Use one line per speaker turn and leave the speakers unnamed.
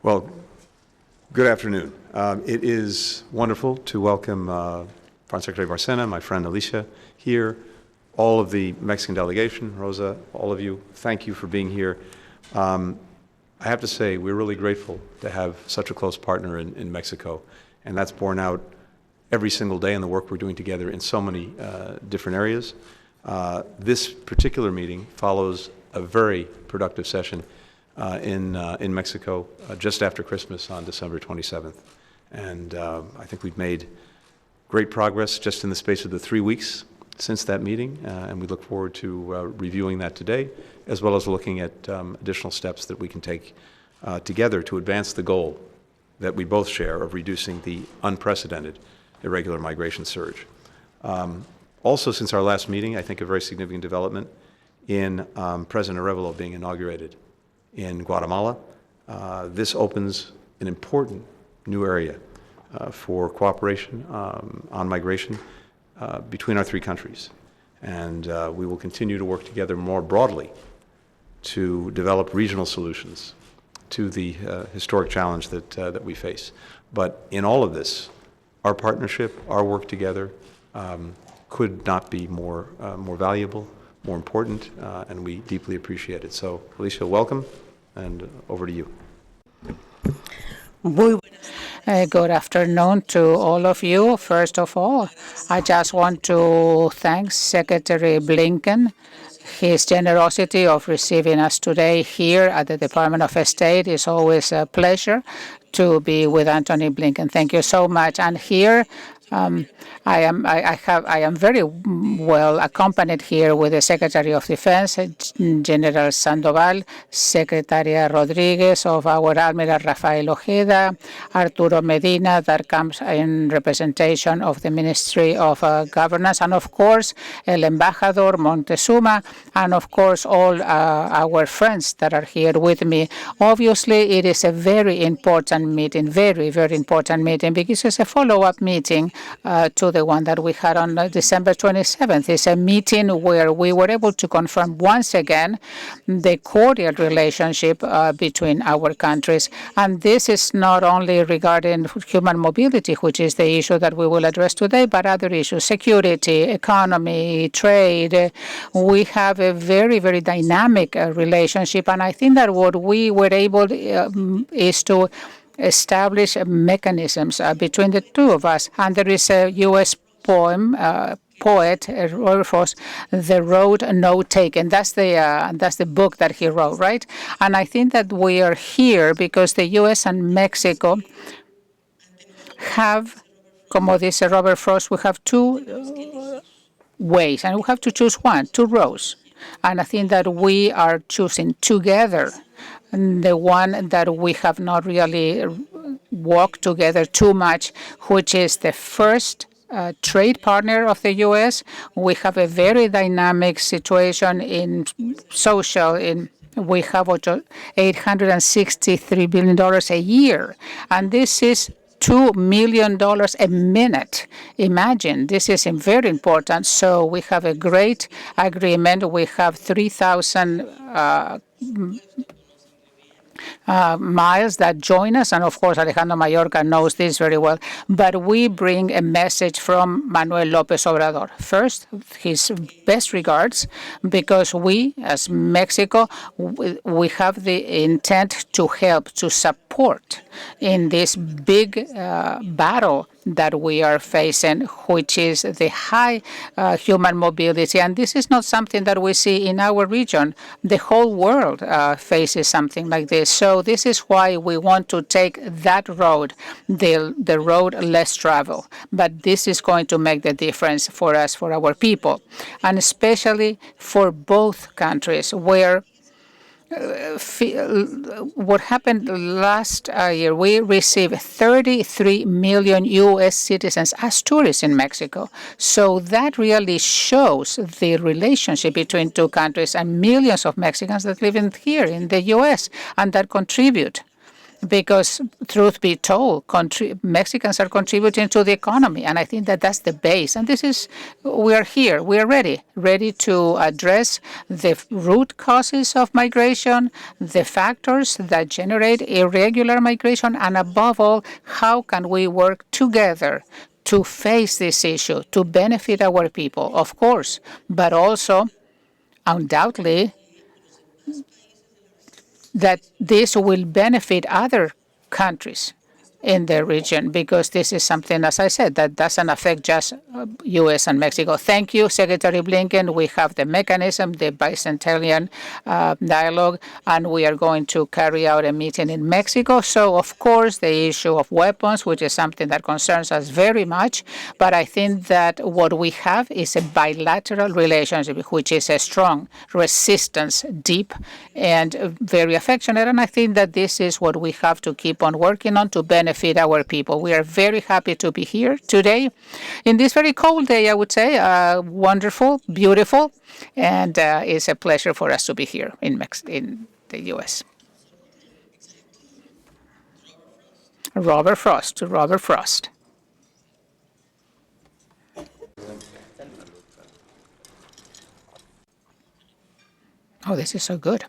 Well, good afternoon. It is wonderful to welcome Foreign Secretary Bárcena, my friend Alicia here, all of the Mexican delegation, Rosa, all of you, thank you for being here. I have to say, we're really grateful to have such a close partner in Mexico, and that's borne out every single day in the work we're doing together in so many different areas. This particular meeting follows a very productive session in Mexico just after Christmas on December 27th. And I think we've made great progress just in the space of the 3 weeks since that meeting, and we look forward to reviewing that today, as well as looking at additional steps that we can take together to advance the goal that we both share of reducing the unprecedented irregular migration surge. Also, since our last meeting, I think a very significant development in President Arevalo being inaugurated in Guatemala. This opens an important new area for cooperation on migration between our three countries. And we will continue to work together more broadly to develop regional solutions to the historic challenge that we face. But in all of this, our partnership, our work together could not be more valuable, more important, and we deeply appreciate it. So, Alicia, welcome, and over to you.
Good afternoon to all of you. First of all, I just want to thank Secretary Blinken. His generosity of receiving us today here at the Department of State is always a pleasure to be with Antony Blinken. Thank you so much. And here, I am very well accompanied here with the Secretary of Defense, General Sandoval, Secretary Rodriguez of our Admiral Rafael Ojeda, Arturo Medina, that comes in representation of the Ministry of Governance, and of course, El Embajador Montezuma, and of course, all our friends that are here with me. Obviously, it is a very important meeting, very, very important meeting, because it's a follow-up meeting to the one that we had on December 27th. It's a meeting where we were able to confirm once again the cordial relationship between our countries. And this is not only regarding human mobility, which is the issue that we will address today, but other issues, security, economy, trade. We have a very, very dynamic relationship. And I think that what we were able is to establish mechanisms between the two of us. And there is a U.S. poet, Robert Frost, The Road No Taken. That's the book that he wrote, right? And I think that we are here because the U.S. and Mexico have, como dice Robert Frost, we have two ways, and we have to choose one, two roads. And I think that we are choosing together the one that we have not really walked together too much, which is the first trade partner of the U.S. We have a very dynamic situation in social, we have $863 billion a year, and this is $2 million a minute. Imagine, this is very important. So we have a great agreement. We have 3,000 miles that join us, and of course Alejandro Mayorkas knows this very well, but we bring a message from Manuel López Obrador. First, his best regards, because we, as Mexico, we have the intent to help, to support in this big battle that we are facing, which is the high human mobility. And this is not something that we see in our region. The whole world faces something like this. So this is why we want to take that road, the road less traveled. But this is going to make the difference for us, for our people, and especially for both countries, where what happened last year, we received 33 million U.S. citizens as tourists in Mexico. So that really shows the relationship between two countries and millions of Mexicans that live here in the U.S. and that contribute because truth be told, Mexicans are contributing to the economy, and I think that that's the base. And we are here, we are ready to address the root causes of migration, the factors that generate irregular migration, and above all, how can we work together to face this issue, to benefit our people, of course, but also undoubtedly that this will benefit other countries in the region, because this is something, as I said, that doesn't affect just U.S. and Mexico. Thank you, Secretary Blinken. We have the mechanism, the bicentennial dialogue, and we are going to carry out a meeting in Mexico. So, of course, the issue of weapons, which is something that concerns us very much, but I think that what we have is a bilateral relationship, which is a strong resistance, deep and very affectionate. And I think that this is what we have to keep on working on to benefit our people. We are very happy to be here today in this very cold day, I would say. Wonderful, beautiful, and it's a pleasure for us to be here in the U.S. Robert Frost. Oh, this is so good.